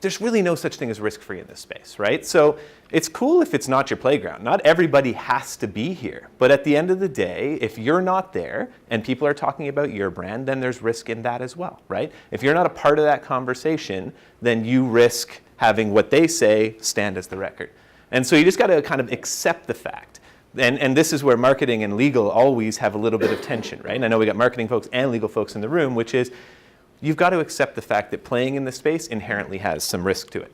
there's really no such thing as risk-free in this space, right? So it's cool if it's not your playground. Not everybody has to be here. But at the end of the day, if you're not there and people are talking about your brand, then there's risk in that as well, right? If you're not a part of that conversation, then you risk having what they say stand as the record. And so you just got to kind of accept the fact. And this is where marketing and legal always have a little bit of tension, right? And I know we got marketing folks and legal folks in the room, which is you've got to accept the fact that playing in this space inherently has some risk to it.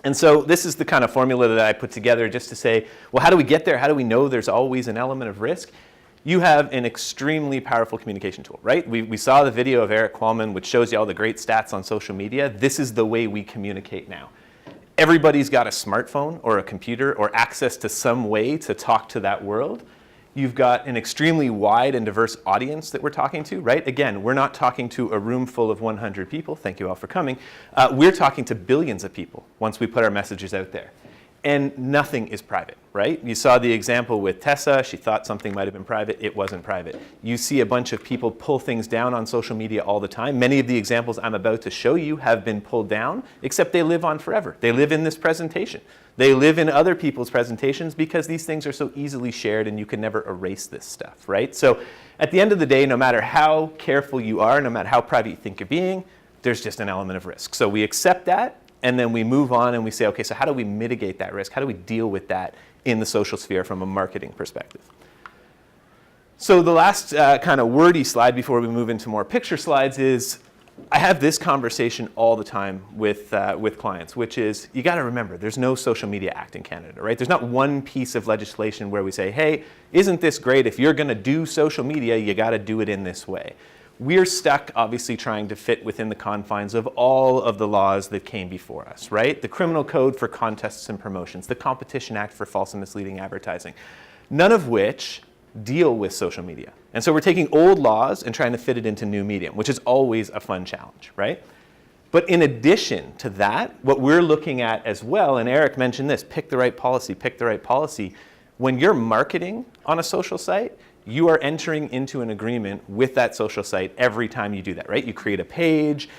And so this is the kind of formula that I put together just to say, well, how do we get there? How do we know there's always an element of risk? You have an extremely powerful communication tool, right? We saw the video of Eric Qualman, which shows you all the great stats on social media. This is the way we communicate now. Everybody's got a smartphone or a computer or access to some way to talk to that world. You've got an extremely wide and diverse audience that we're talking to, right? Again, we're not talking to a room full of 100 people. Thank you all for coming. We're talking to billions of people once we put our messages out there. And nothing is private, right? You saw the example with Tessa. She thought something might have been private. It wasn't private. You see a bunch of people pull things down on social media all the time. Many of the examples I'm about to show you have been pulled down, except they live on forever. They live in this presentation. They live in other people's presentations because these things are so easily shared and you can never erase this stuff, right? So at the end of the day, no matter how careful you are, no matter how private you think you're being, there's just an element of risk. So we accept that. And then we move on and we say, okay, so how do we mitigate that risk? How do we deal with that in the social sphere from a marketing perspective? So the last kind of wordy slide before we move into more picture slides is, I have this conversation all the time with clients, which is, you got to remember, there's no Social Media Act in Canada, right? There's not one piece of legislation where we say, hey, isn't this great? If you're going to do social media, you got to do it in this way. We're stuck, obviously, trying to fit within the confines of all of the laws that came before us, right? The Criminal Code for contests and promotions, the Competition Act for false and misleading advertising, none of which deal with social media. And so we're taking old laws and trying to fit it into new medium, which is always a fun challenge, right? But in addition to that, what we're looking at as well, and Eric mentioned this, pick the right policy, pick the right policy. When you're marketing on a social site, you are entering into an agreement with that social site every time you do that, right? You create a page,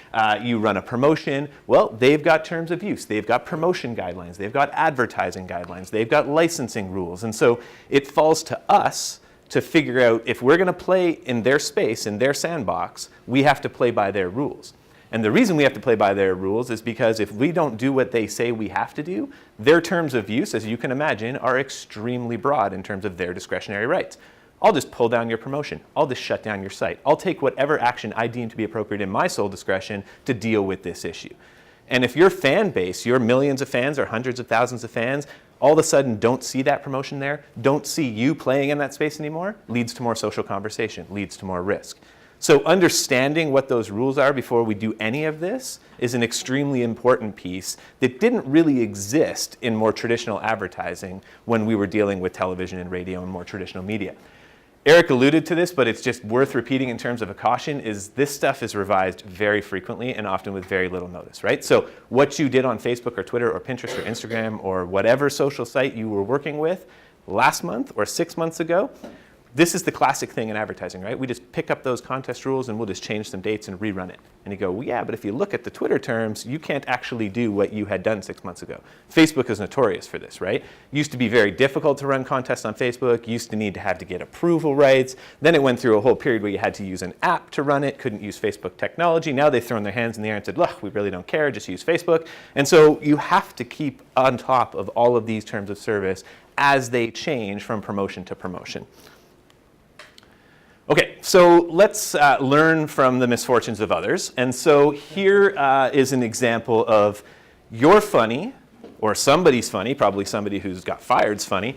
you run a promotion. Well, they've got terms of use. They've got promotion guidelines. They've got advertising guidelines. They've got licensing rules. And so it falls to us to figure out if we're going to play in their space, in their sandbox, we have to play by their rules. And the reason we have to play by their rules is because if we don't do what they say we have to do, their terms of use, as you can imagine, are extremely broad in terms of their discretionary rights. I'll just pull down your promotion. I'll just shut down your site. I'll take whatever action I deem to be appropriate in my sole discretion to deal with this issue. And if your fan base, your millions of fans or hundreds of thousands of fans, all of a sudden don't see that promotion there, don't see you playing in that space anymore, leads to more social conversation, leads to more risk. So understanding what those rules are before we do any of this is an extremely important piece that didn't really exist in more traditional advertising when we were dealing with television and radio and more traditional media. Eric alluded to this, but it's just worth repeating in terms of a caution, is this stuff is revised very frequently and often with very little notice, right? So what you did on Facebook or Twitter or Pinterest or Instagram or whatever social site you were working with last month or 6 months ago, this is the classic thing in advertising, right? We just pick up those contest rules and we'll just change some dates and rerun it. And you go, well, yeah, but if you look at the Twitter terms, you can't actually do what you had done 6 months ago. Facebook is notorious for this, right? Used to be very difficult to run contests on Facebook, used to need to have to get approval rights. Then it went through a whole period where you had to use an app to run it, couldn't use Facebook technology. Now they've thrown their hands in the air and said, look, we really don't care, just use Facebook. And so you have to keep on top of all of these terms of service as they change from promotion to promotion. Okay, so let's learn from the misfortunes of others. And so here is an example of you're funny, or somebody's funny, probably somebody who's got fired's funny,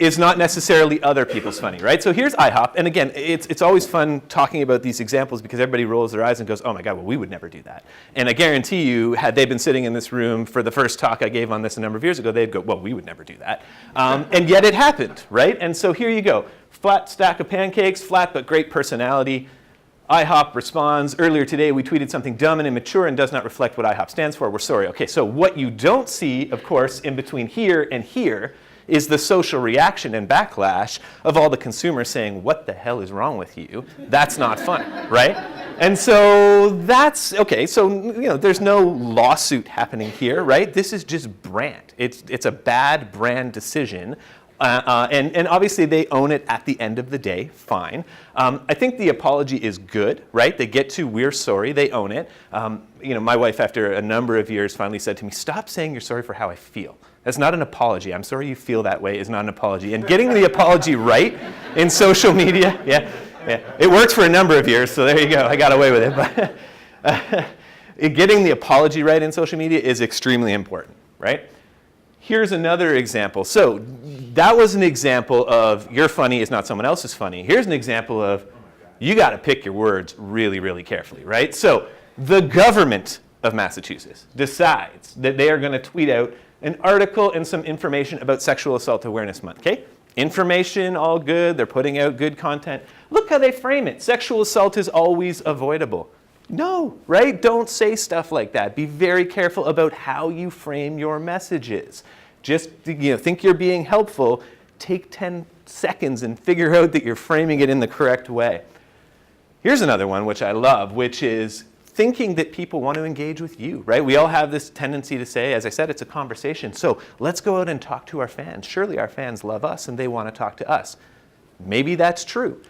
is not necessarily other people's funny, right? So here's IHOP. And again, it's always fun talking about these examples because everybody rolls their eyes and goes, oh my God, well, we would never do that. And I guarantee you, had they been sitting in this room for the first talk I gave on this a number of years ago, they'd go, well, we would never do that. And yet it happened, right? And so here you go. Flat stack of pancakes, flat but great personality. IHOP responds, earlier today we tweeted something dumb and immature and does not reflect what IHOP stands for. We're sorry. Okay, so what you don't see, of course, in between here and here is the social reaction and backlash of all the consumers saying, what the hell is wrong with you? That's not fun, right? And so that's, okay, so there's no lawsuit happening here, right? This is just brand. It's a bad brand decision. And obviously they own it at the end of the day, fine. I think the apology is good, right? They get to, we're sorry, they own it. My wife, after a number of years, finally said to me, stop saying you're sorry for how I feel. That's not an apology. I'm sorry you feel that way is not an apology. And getting the apology right in social media, yeah, it worked for a number of years, so there you go. I got away with it. But getting the apology right in social media is extremely important, right? Here's another example. So that was an example of you're funny is not someone else's funny. Here's an example of you got to pick your words really, really carefully, right? So the government of Massachusetts decides that they are going to tweet out an article and some information about Sexual Assault Awareness Month, okay? Information, all good. They're putting out good content. Look how they frame it. Sexual assault is always avoidable. No, right? Don't say stuff like that. Be very careful about how you frame your messages. Just think you're being helpful. Take 10 seconds and figure out that you're framing it in the correct way. Here's another one which I love, which is thinking that people want to engage with you, right? We all have this tendency to say, as I said, it's a conversation. So let's go out and talk to our fans. Surely our fans love us and they want to talk to us. Maybe that's true.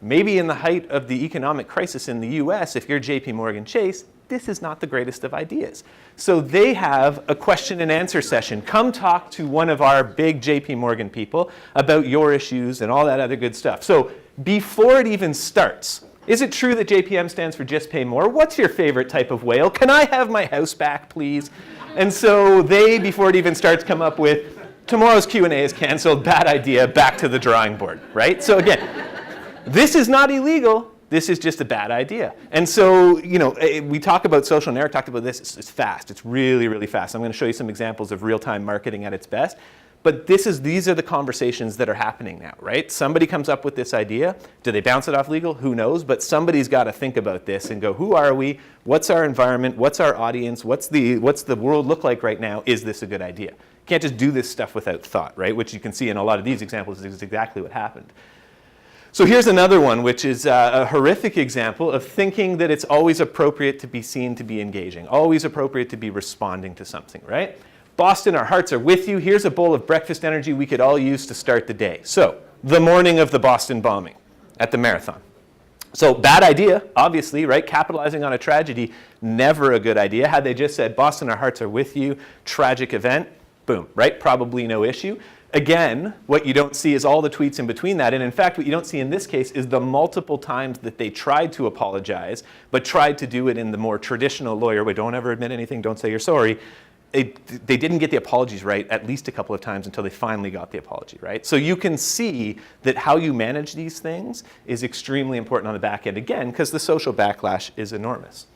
Maybe in the height of the economic crisis in the US, if you're JP Morgan Chase, this is not the greatest of ideas. So they have a question and answer session. Come talk to one of our big JP Morgan people about your issues and all that other good stuff. So before it even starts, is it true that JPM stands for Just Pay More? What's your favorite type of whale? Can I have my house back, please? And so they, before it even starts, come up with, tomorrow's Q&A is canceled, bad idea, back to the drawing board, right? So again, this is not illegal. This is just a bad idea. And so, we talk about social, and Eric talked about this. It's fast. It's really, really fast. I'm going to show you some examples of real-time marketing at its best. But these are the conversations that are happening now, right? Somebody comes up with this idea. Do they bounce it off legal? Who knows? But somebody's got to think about this and go, who are we? What's our environment? What's our audience? What's the world look like right now? Is this a good idea? Can't just do this stuff without thought, right? Which you can see in a lot of these examples is exactly what happened. So here's another one, which is a horrific example of thinking that it's always appropriate to be seen to be engaging, always appropriate to be responding to something, right? Boston, our hearts are with you. Here's a bowl of breakfast energy we could all use to start the day. So the morning of the Boston bombing at the marathon. So bad idea, obviously, right? Capitalizing on a tragedy, never a good idea. Had they just said, Boston, our hearts are with you, tragic event, boom, right? Probably no issue. Again, what you don't see is all the tweets in between that. And in fact, what you don't see in this case is the multiple times that they tried to apologize, but tried to do it in the more traditional lawyer way. Don't ever admit anything, don't say you're sorry. They didn't get the apologies right at least a couple of times until they finally got the apology, right? So you can see that how you manage these things is extremely important on the back end, again, because the social backlash is enormous.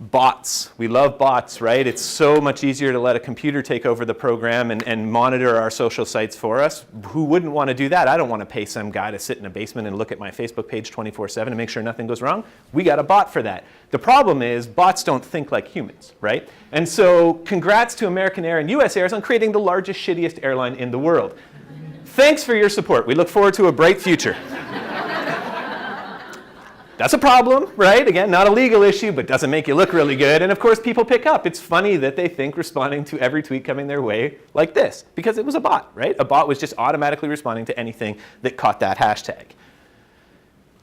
Bots. We love bots, right? It's so much easier to let a computer take over the program and monitor our social sites for us. Who wouldn't want to do that? I don't want to pay some guy to sit in a basement and look at my Facebook page 24/7 and make sure nothing goes wrong. We got a bot for that. The problem is bots don't think like humans, right? And so congrats to American Air and US Airways on creating the largest, shittiest airline in the world. Thanks for your support. We look forward to a bright future. That's a problem, right? Again, not a legal issue, but doesn't make you look really good. And of course, people pick up. It's funny that they think responding to every tweet coming their way like this, because it was a bot, right? A bot was just automatically responding to anything that caught that hashtag.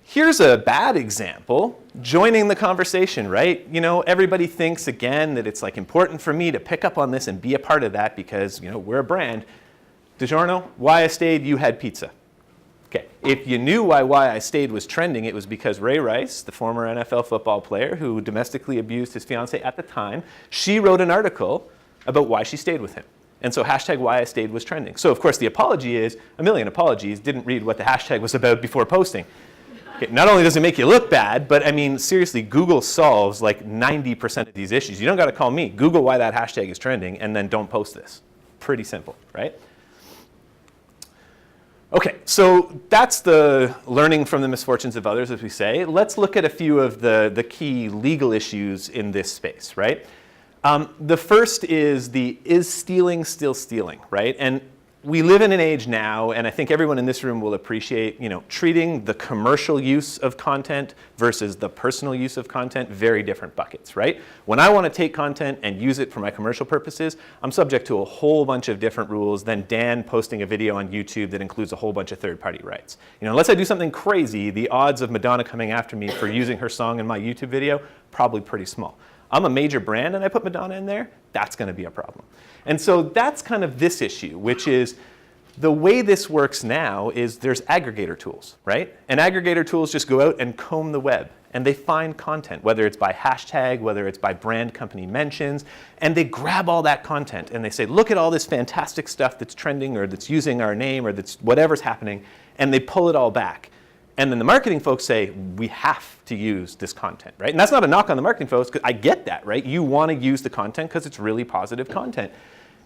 Here's a bad example, joining the conversation, right? Everybody thinks, again, that it's like important for me to pick up on this and be a part of that because, we're a brand. DiGiorno, why I stayed, you had pizza. Okay, if you knew why I stayed was trending, it was because Ray Rice, the former NFL football player who domestically abused his fiancée at the time, she wrote an article about why she stayed with him. And so hashtag why I stayed was trending. So of course the apology is, a million apologies, didn't read what the hashtag was about before posting. Okay, not only does it make you look bad, but I mean, seriously, Google solves like 90% of these issues. You don't got to call me. Google why that hashtag is trending and then don't post this. Pretty simple, right? Okay, so that's the learning from the misfortunes of others, as we say. Let's look at a few of the key legal issues in this space, right? The first is stealing still stealing, right? And we live in an age now, and I think everyone in this room will appreciate, treating the commercial use of content versus the personal use of content, very different buckets, right? When I want to take content and use it for my commercial purposes, I'm subject to a whole bunch of different rules than Dan posting a video on YouTube that includes a whole bunch of third-party rights. Unless I do something crazy, the odds of Madonna coming after me for using her song in my YouTube video, probably pretty small. I'm a major brand and I put Madonna in there, that's going to be a problem. And so that's kind of this issue, which is the way this works now is there's aggregator tools, right? And aggregator tools just go out and comb the web and they find content, whether it's by hashtag, whether it's by brand company mentions, and they grab all that content and they say, look at all this fantastic stuff that's trending or that's using our name or that's whatever's happening, and they pull it all back. And then the marketing folks say, we have to use this content, right? And that's not a knock on the marketing folks, because I get that, right? You want to use the content because it's really positive content.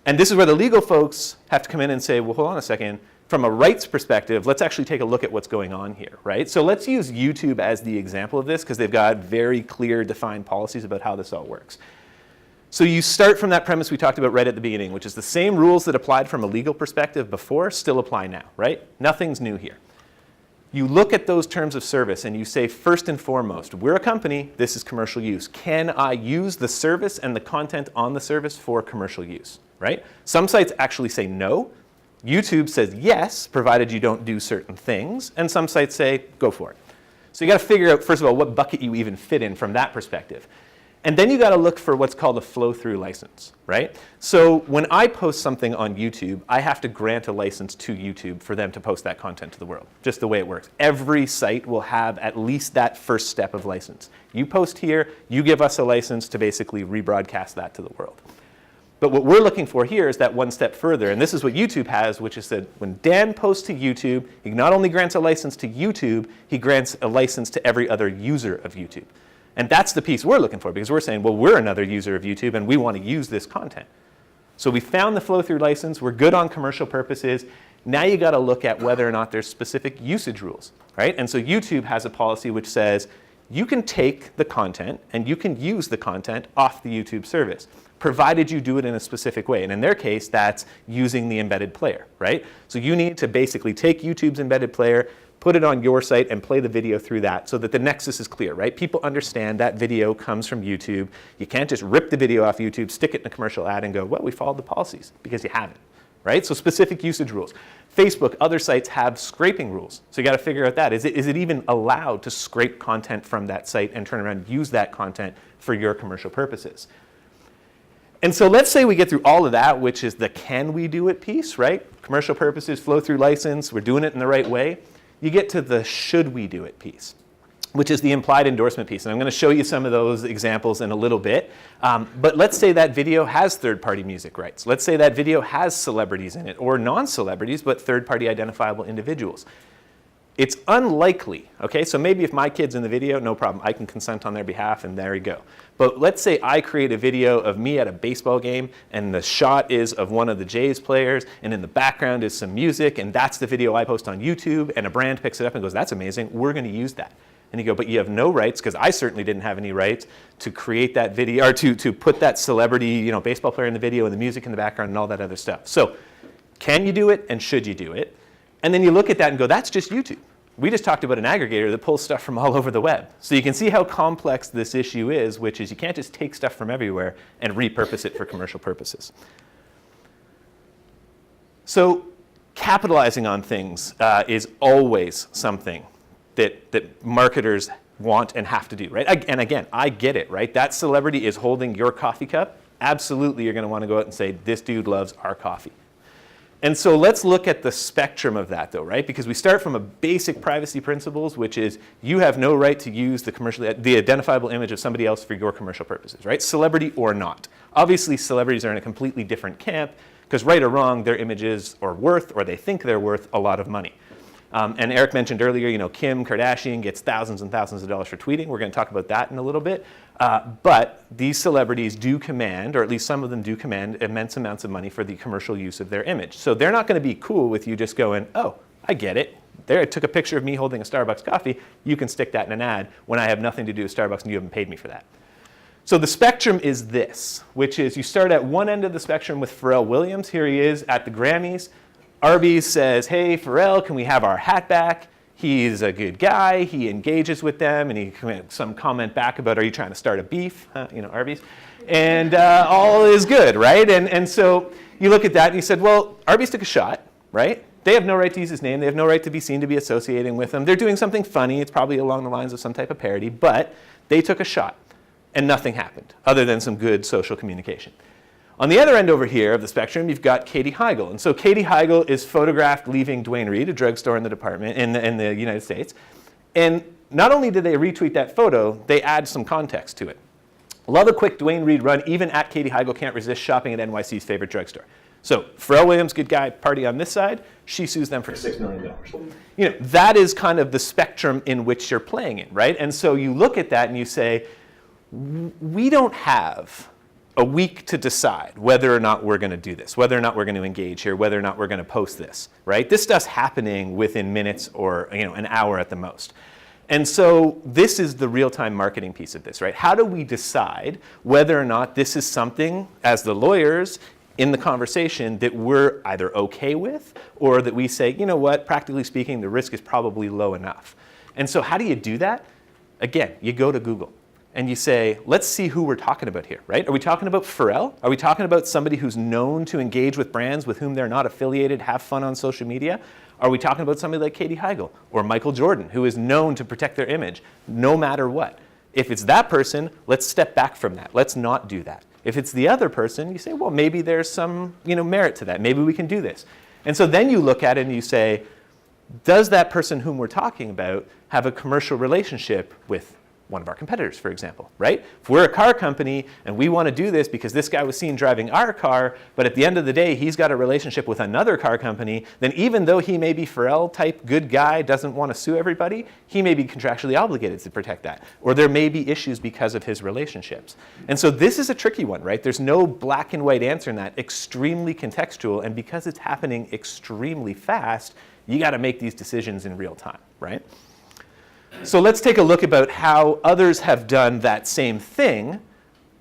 And this is where the legal folks have to come in and say, well, hold on a second. From a rights perspective, let's actually take a look at what's going on here, right? So let's use YouTube as the example of this, because they've got very clear, defined policies about how this all works. So you start from that premise we talked about right at the beginning, which is the same rules that applied from a legal perspective before still apply now, right? Nothing's new here. You look at those terms of service and you say, first and foremost, we're a company, this is commercial use. Can I use the service and the content on the service for commercial use, right? Some sites actually say no. YouTube says yes, provided you don't do certain things. And some sites say, go for it. So you got to figure out, first of all, what bucket you even fit in from that perspective. And then you got to look for what's called a flow-through license, right? So when I post something on YouTube, I have to grant a license to YouTube for them to post that content to the world, just the way it works. Every site will have at least that first step of license. You post here, you give us a license to basically rebroadcast that to the world. But what we're looking for here is that one step further, and this is what YouTube has, which is that when Dan posts to YouTube, he not only grants a license to YouTube, he grants a license to every other user of YouTube. And that's the piece we're looking for, because we're saying, well, we're another user of YouTube and we want to use this content. So we found the flow-through license, we're good on commercial purposes. Now you got to look at whether or not there's specific usage rules, right? And so YouTube has a policy which says you can take the content and you can use the content off the YouTube service, provided you do it in a specific way. And in their case, that's using the embedded player, right? So you need to basically take YouTube's embedded player, put it on your site and play the video through that so that the nexus is clear, right? People understand that video comes from YouTube. You can't just rip the video off YouTube, stick it in a commercial ad and go, well, we followed the policies, because you haven't, right? So specific usage rules. Facebook, other sites have scraping rules. So you got to figure out that. Is it even allowed to scrape content from that site and turn around and use that content for your commercial purposes? And so let's say we get through all of that, which is the can we do it piece, right? Commercial purposes, flow through license, we're doing it in the right way. You get to the should we do it piece, which is the implied endorsement piece. And I'm going to show you some of those examples in a little bit. But let's say that video has third-party music rights. Let's say that video has celebrities in it, or non-celebrities, but third-party identifiable individuals. It's unlikely, okay? So maybe if my kid's in the video, no problem. I can consent on their behalf, and there you go. But let's say I create a video of me at a baseball game, and the shot is of one of the Jays players, and in the background is some music, and that's the video I post on YouTube, and a brand picks it up and goes, that's amazing, we're going to use that. And you go, but you have no rights, because I certainly didn't have any rights to create that video, or to put that celebrity, baseball player in the video, and the music in the background, and all that other stuff. So can you do it, and should you do it? And then you look at that and go, that's just YouTube. We just talked about an aggregator that pulls stuff from all over the web. So you can see how complex this issue is, which is you can't just take stuff from everywhere and repurpose it for commercial purposes. So capitalizing on things is always something that marketers want and have to do, right? And again, I get it, right? That celebrity is holding your coffee cup. Absolutely, you're going to want to go out and say, this dude loves our coffee. And so let's look at the spectrum of that, though, right? Because we start from a basic privacy principles, which is you have no right to use the identifiable image of somebody else for your commercial purposes, right? Celebrity or not. Obviously, celebrities are in a completely different camp, because right or wrong, their images are worth, or they think they're worth, a lot of money. And Eric mentioned earlier, Kim Kardashian gets thousands and thousands of dollars for tweeting. We're going to talk about that in a little bit. But these celebrities do command, or at least some of them do command, immense amounts of money for the commercial use of their image. So they're not going to be cool with you just going, oh, I get it. There, I took a picture of me holding a Starbucks coffee. You can stick that in an ad when I have nothing to do with Starbucks and you haven't paid me for that. So the spectrum is this, which is you start at one end of the spectrum with Pharrell Williams. Here he is at the Grammys. Arby's says, hey, Pharrell, can we have our hat back? He's a good guy. He engages with them, and he commits some comment back about, are you trying to start a beef? Arby's. And all is good, right? And so you look at that, and you said, well, Arby's took a shot, right? They have no right to use his name. They have no right to be seen to be associating with him. They're doing something funny. It's probably along the lines of some type of parody, but they took a shot, and nothing happened, other than some good social communication. On the other end over here of the spectrum, you've got Katie Heigl. And so Katie Heigl is photographed leaving Duane Reade, a drugstore in the United States. And not only did they retweet that photo, they add some context to it. Love a quick Duane Reade run. Even at Katie Heigl can't resist shopping at NYC's favorite drugstore. So Pharrell Williams, good guy, party on this side. She sues them for $6 million. That is kind of the spectrum in which you're playing in, right? And so you look at that and you say, we don't have a week to decide whether or not we're going to do this, whether or not we're going to engage here, whether or not we're going to post this, right? This stuff's happening within minutes or an hour at the most. And so this is the real-time marketing piece of this, right? How do we decide whether or not this is something, as the lawyers in the conversation, that we're either okay with, or that we say, you know what, practically speaking, the risk is probably low enough. And so how do you do that? Again, you go to Google. And you say, let's see who we're talking about here, right? Are we talking about Pharrell? Are we talking about somebody who's known to engage with brands with whom they're not affiliated, have fun on social media? Are we talking about somebody like Katie Heigl or Michael Jordan, who is known to protect their image no matter what? If it's that person, let's step back from that. Let's not do that. If it's the other person, you say, well, maybe there's some merit to that. Maybe we can do this. And so then you look at it and you say, does that person whom we're talking about have a commercial relationship with one of our competitors, for example, right? If we're a car company and we want to do this because this guy was seen driving our car, but at the end of the day, he's got a relationship with another car company, then even though he may be Pharrell type good guy, doesn't want to sue everybody, he may be contractually obligated to protect that. Or there may be issues because of his relationships. And so this is a tricky one, right? There's no black and white answer in that, extremely contextual, and because it's happening extremely fast, you got to make these decisions in real time, right? So let's take a look about how others have done that same thing,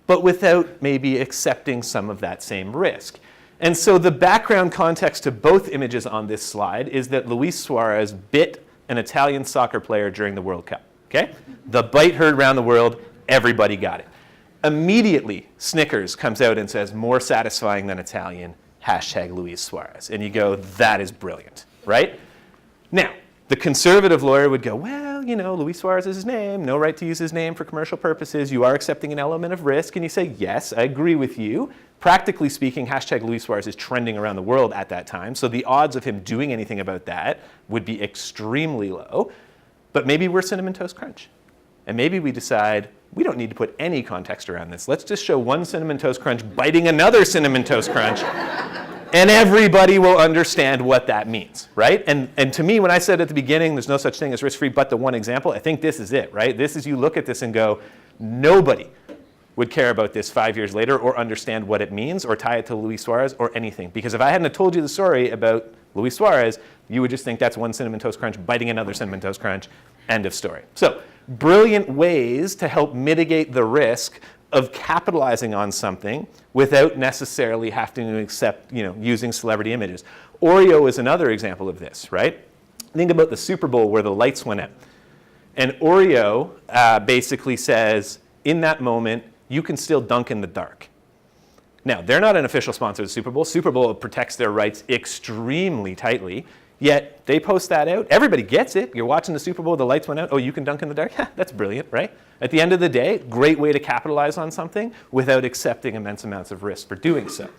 but without maybe accepting some of that same risk. And so the background context to both images on this slide is that Luis Suarez bit an Italian soccer player during the World Cup. Okay? The bite heard around the world, everybody got it. Immediately, Snickers comes out and says, more satisfying than Italian, hashtag Luis Suarez. And you go, that is brilliant, right? Now, the conservative lawyer would go, well, Luis Suarez is his name, no right to use his name for commercial purposes. You are accepting an element of risk. And you say, yes, I agree with you. Practically speaking, hashtag Luis Suarez is trending around the world at that time. So the odds of him doing anything about that would be extremely low. But maybe we're Cinnamon Toast Crunch. And maybe we decide we don't need to put any context around this. Let's just show one Cinnamon Toast Crunch biting another Cinnamon Toast Crunch. And everybody will understand what that means, right? And to me, when I said at the beginning, there's no such thing as risk-free but the one example, I think this is it, right? This is you look at this and go, nobody would care about this 5 years later or understand what it means or tie it to Luis Suarez or anything. Because if I hadn't told you the story about Luis Suarez, you would just think that's one Cinnamon Toast Crunch biting another Cinnamon Toast Crunch, end of story. So brilliant ways to help mitigate the risk of capitalizing on something without necessarily having to accept, using celebrity images. Oreo is another example of this, right? Think about the Super Bowl where the lights went out. And Oreo basically says, in that moment, you can still dunk in the dark. Now, they're not an official sponsor of the Super Bowl. Super Bowl protects their rights extremely tightly. Yet they post that out. Everybody gets it. You're watching the Super Bowl, the lights went out. Oh, you can dunk in the dark? That's brilliant, right? At the end of the day, great way to capitalize on something without accepting immense amounts of risk for doing so.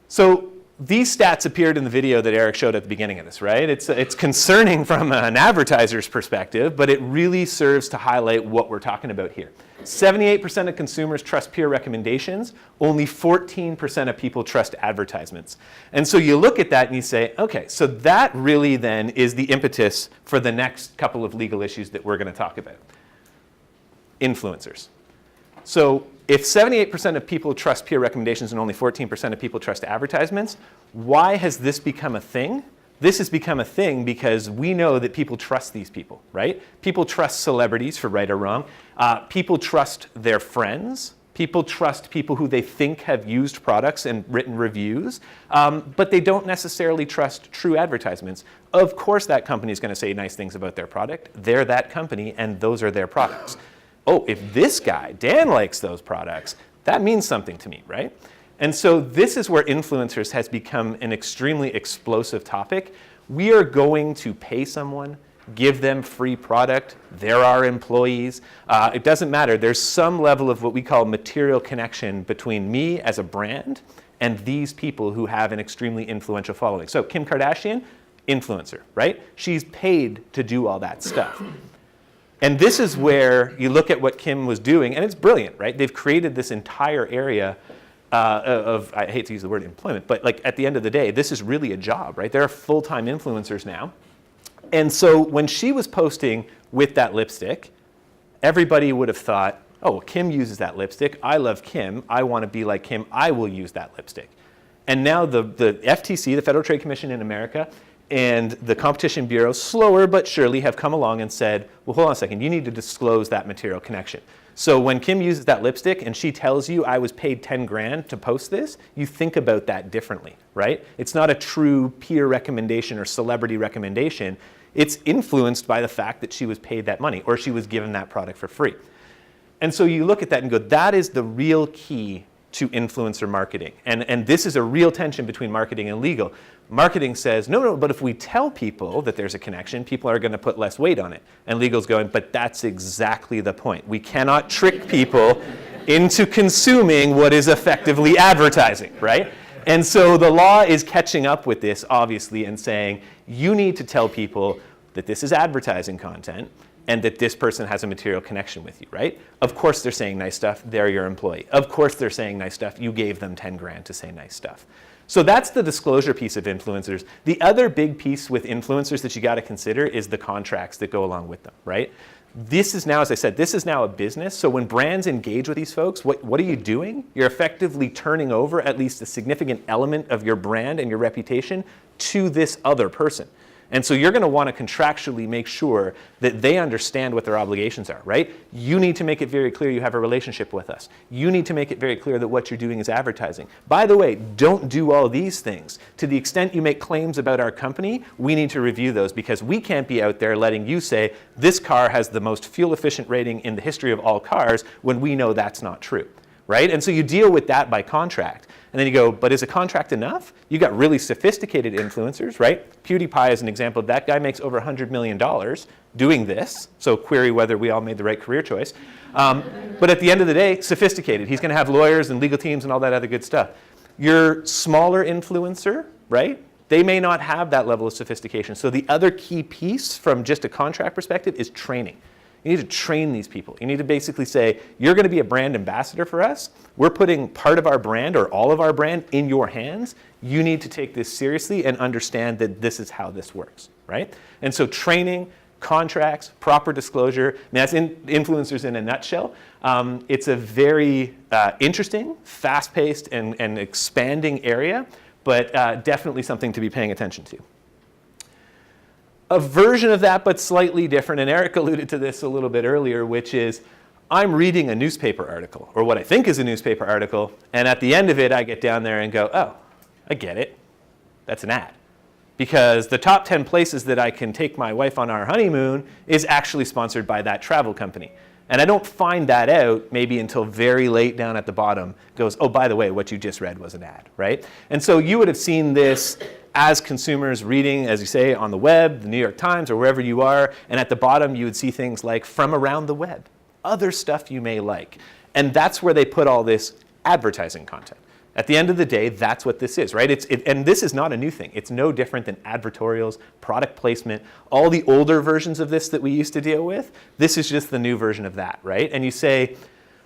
So these stats appeared in the video that Eric showed at the beginning of this, right? It's concerning from an advertiser's perspective, but it really serves to highlight what we're talking about here. 78% of consumers trust peer recommendations. Only 14% of people trust advertisements. And so you look at that and you say, okay, so that really then is the impetus for the next couple of legal issues that we're going to talk about. Influencers. So if 78% of people trust peer recommendations and only 14% of people trust advertisements, why has this become a thing? This has become a thing because we know that people trust these people, right? People trust celebrities for right or wrong. People trust their friends People trust people who they think have used products and written reviews, but they don't necessarily trust true advertisements. Of course that company is going to say nice things about their product. They're that company, and those are their products. Oh, if this guy, Dan, likes those products, that means something to me, right? And so this is where influencers has become an extremely explosive topic. We are going to pay someone, give them free product. They're our employees. It doesn't matter. There's some level of what we call material connection between me as a brand and these people who have an extremely influential following. So Kim Kardashian, influencer, right? She's paid to do all that stuff. And this is where you look at what Kim was doing, and it's brilliant, right? They've created this entire area of, I hate to use the word employment, but like at the end of the day, this is really a job, right? There are full-time influencers now. And so when she was posting with that lipstick, everybody would have thought, oh, well, Kim uses that lipstick. I love Kim. I want to be like Kim. I will use that lipstick. And now the FTC, the Federal Trade Commission in America, and the Competition Bureau, slower but surely, have come along and said, well, hold on a second. You need to disclose that material connection. So when Kim uses that lipstick and she tells you I was paid 10 grand to post this, you think about that differently, right? It's not a true peer recommendation or celebrity recommendation. It's influenced by the fact that she was paid that money or she was given that product for free. And so you look at that and go, that is the real key to influencer marketing. And this is a real tension between marketing and legal. Marketing says, no, but if we tell people that there's a connection, people are going to put less weight on it. And legal's going, but that's exactly the point. We cannot trick people into consuming what is effectively advertising, right? And so the law is catching up with this, obviously, and saying, you need to tell people that this is advertising content and that this person has a material connection with you, right? Of course they're saying nice stuff, they're your employee. Of course they're saying nice stuff, you gave them 10 grand to say nice stuff. So that's the disclosure piece of influencers. The other big piece with influencers that you got to consider is the contracts that go along with them, right? This is now, as I said, this is now a business. So when brands engage with these folks, what are you doing? You're effectively turning over at least a significant element of your brand and your reputation to this other person. And so you're going to want to contractually make sure that they understand what their obligations are, right? You need to make it very clear you have a relationship with us. You need to make it very clear that what you're doing is advertising. By the way, don't do all these things. To the extent you make claims about our company, we need to review those because we can't be out there letting you say this car has the most fuel efficient rating in the history of all cars when we know that's not true, right? And so you deal with that by contract. And then you go, but is a contract enough? You got really sophisticated influencers, right? PewDiePie is an example of that. Guy makes over $100 million doing this. So query whether we all made the right career choice. But at the end of the day, sophisticated. He's going to have lawyers and legal teams and all that other good stuff. Your smaller influencer, right? They may not have that level of sophistication. So the other key piece from just a contract perspective is training. You need to train these people. You need to basically say, you're going to be a brand ambassador for us. We're putting part of our brand or all of our brand in your hands. You need to take this seriously and understand that this is how this works, right? And so training, contracts, proper disclosure, and that's influencers in a nutshell. It's a very interesting, fast-paced, and expanding area, but definitely something to be paying attention to. A version of that, but slightly different, and Eric alluded to this a little bit earlier, which is I'm reading a newspaper article, or what I think is a newspaper article, and at the end of it, I get down there and go, oh, I get it. That's an ad. Because the top 10 places that I can take my wife on our honeymoon is actually sponsored by that travel company. And I don't find that out maybe until very late down at the bottom. Goes, oh, by the way, what you just read was an ad, right? And so you would have seen this as consumers reading, as you say, on the web, the New York Times, or wherever you are. And at the bottom, you would see things like from around the web, other stuff you may like. And that's where they put all this advertising content. At the end of the day, that's what this is, right? And this is not a new thing. It's no different than advertorials, product placement, all the older versions of this that we used to deal with. This is just the new version of that, right? And you say,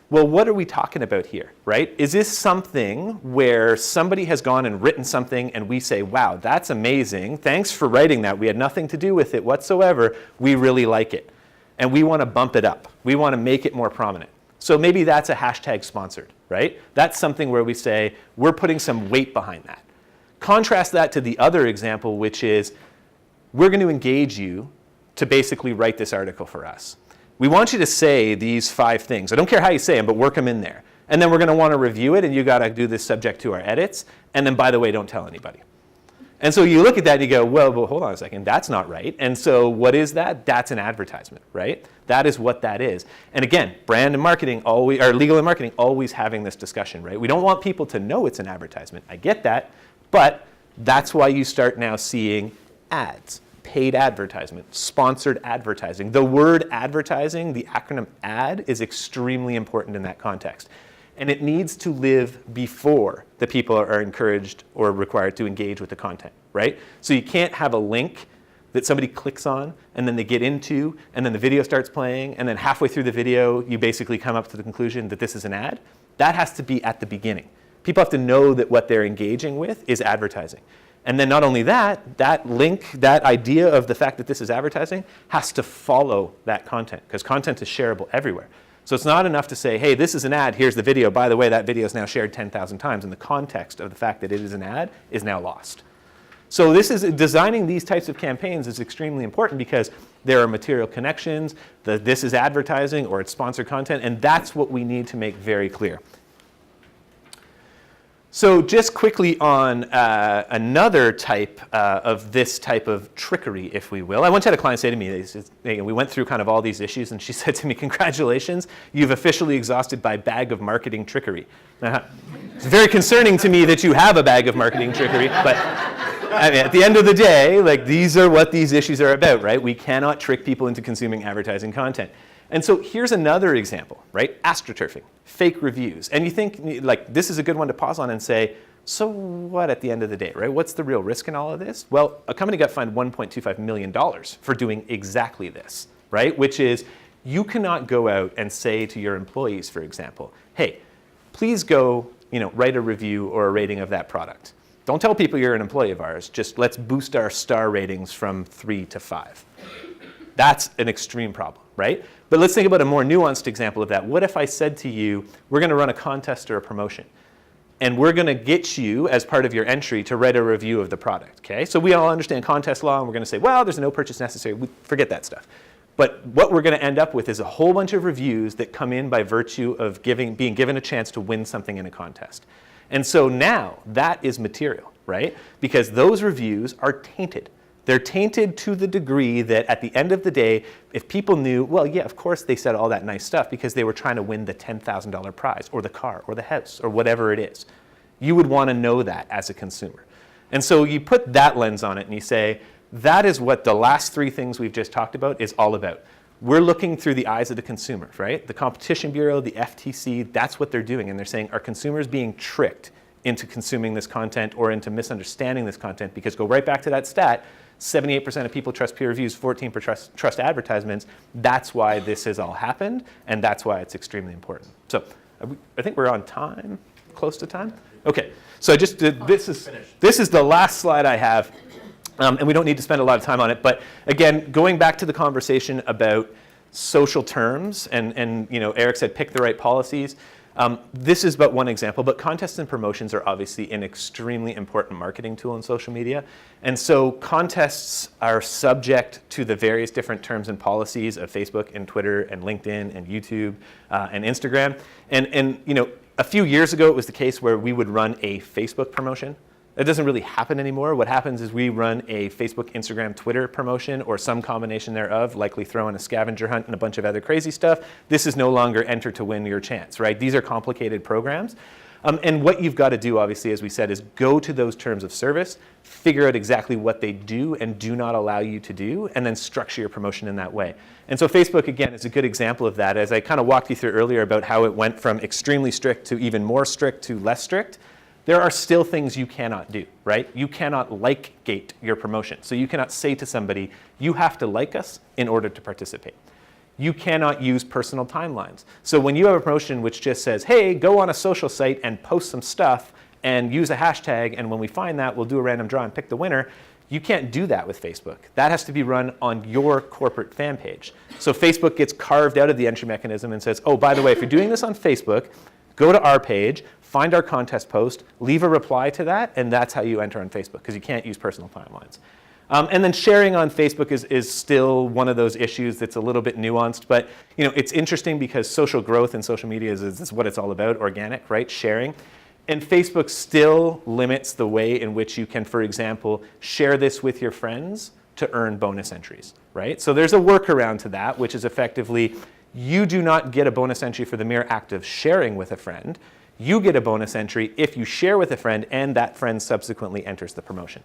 well, what are we talking about here, right? Is this something where somebody has gone and written something and we say, wow, that's amazing. Thanks for writing that. We had nothing to do with it whatsoever. We really like it. And we want to bump it up. We want to make it more prominent. So maybe that's a hashtag sponsored, right? That's something where we say, we're putting some weight behind that. Contrast that to the other example, which is, we're going to engage you to basically write this article for us. We want you to say these 5 things. I don't care how you say them, but work them in there. And then we're going to want to review it, and you got to do this subject to our edits. And then, by the way, don't tell anybody. And so you look at that and you go, well, hold on a second, that's not right. And so what is that? That's an advertisement, right? That is what that is. And again, brand and marketing always, or legal and marketing always having this discussion, right? We don't want people to know it's an advertisement. I get that, but that's why you start now seeing ads, paid advertisement, sponsored advertising. The word advertising, the acronym AD, is extremely important in that context. And it needs to live before the people are encouraged or required to engage with the content, right? So you can't have a link that somebody clicks on and then they get into, and then the video starts playing, and then halfway through the video, you basically come up to the conclusion that this is an ad. That has to be at the beginning. People have to know that what they're engaging with is advertising. And then not only that, that link, that idea of the fact that this is advertising has to follow that content, because content is shareable everywhere. So it's not enough to say, hey, this is an ad, here's the video. By the way, that video is now shared 10,000 times. And the context of the fact that it is an ad is now lost. So designing these types of campaigns is extremely important, because there are material connections, this is advertising or it's sponsored content, and that's what we need to make very clear. So just quickly on another type of this type of trickery, if we will. I once had a client say to me, we went through kind of all these issues, and she said to me, congratulations, you've officially exhausted my bag of marketing trickery. It's very concerning to me that you have a bag of marketing trickery, but I mean, at the end of the day, like, these are what these issues are about, right? We cannot trick people into consuming advertising content. And so here's another example, right? AstroTurfing, fake reviews. And you think, like, this is a good one to pause on and say, so what at the end of the day, right? What's the real risk in all of this? Well, a company got fined $1.25 million for doing exactly this, right? Which is, you cannot go out and say to your employees, for example, hey, please go, write a review or a rating of that product. Don't tell people you're an employee of ours. Just let's boost our star ratings from 3 to 5. That's an extreme problem, right? But let's think about a more nuanced example of that. What if I said to you, we're going to run a contest or a promotion, and we're going to get you, as part of your entry, to write a review of the product, okay? So we all understand contest law, and we're going to say, well, there's no purchase necessary. Forget that stuff. But what we're going to end up with is a whole bunch of reviews that come in by virtue of being given a chance to win something in a contest. And so now that is material, right? Because those reviews are tainted. They're tainted to the degree that at the end of the day, if people knew, well, yeah, of course they said all that nice stuff because they were trying to win the $10,000 prize or the car or the house or whatever it is. You would want to know that as a consumer. And so you put that lens on it and you say, that is what the last 3 things we've just talked about is all about. We're looking through the eyes of the consumer, right? The Competition Bureau, the FTC, that's what they're doing. And they're saying, are consumers being tricked into consuming this content or into misunderstanding this content? Because go right back to that stat, 78% of people trust peer reviews, 14% trust advertisements. That's why this has all happened, and that's why it's extremely important. So I think we're on time, close to time. Okay, so I just did, this is the last slide I have, and we don't need to spend a lot of time on it. But again, going back to the conversation about social terms, and Eric said pick the right policies. This is but one example, but contests and promotions are obviously an extremely important marketing tool in social media. And so contests are subject to the various different terms and policies of Facebook and Twitter and LinkedIn and YouTube and Instagram. And a few years ago, it was the case where we would run a Facebook promotion. That doesn't really happen anymore. What happens is we run a Facebook, Instagram, Twitter promotion, or some combination thereof, likely throw in a scavenger hunt and a bunch of other crazy stuff. This is no longer enter to win your chance, right? These are complicated programs. And what you've got to do, obviously, as we said, is go to those terms of service, figure out exactly what they do and do not allow you to do, and then structure your promotion in that way. And so Facebook, again, is a good example of that. As I kind of walked you through earlier about how it went from extremely strict to even more strict to less strict, there are still things you cannot do, right? You cannot like-gate your promotion. So you cannot say to somebody, you have to like us in order to participate. You cannot use personal timelines. So when you have a promotion which just says, hey, go on a social site and post some stuff and use a hashtag, and when we find that, we'll do a random draw and pick the winner, you can't do that with Facebook. That has to be run on your corporate fan page. So Facebook gets carved out of the entry mechanism and says, oh, by the way, if you're doing this on Facebook, go to our page, find our contest post, leave a reply to that, and that's how you enter on Facebook, because you can't use personal timelines. And then sharing on Facebook is still one of those issues that's a little bit nuanced, but it's interesting because social growth and social media is what it's all about, organic, right? Sharing. And Facebook still limits the way in which you can, for example, share this with your friends to earn bonus entries, right? So there's a workaround to that, which is effectively you do not get a bonus entry for the mere act of sharing with a friend. You get a bonus entry if you share with a friend and that friend subsequently enters the promotion.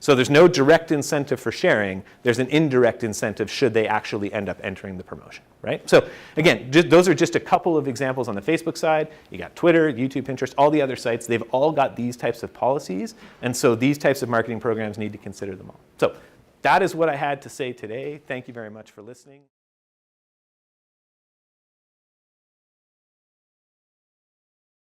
So there's no direct incentive for sharing. There's an indirect incentive should they actually end up entering the promotion, right? So again, those are just a couple of examples on the Facebook side. You got Twitter, YouTube, Pinterest, all the other sites. They've all got these types of policies. And so these types of marketing programs need to consider them all. So that is what I had to say today. Thank you very much for listening.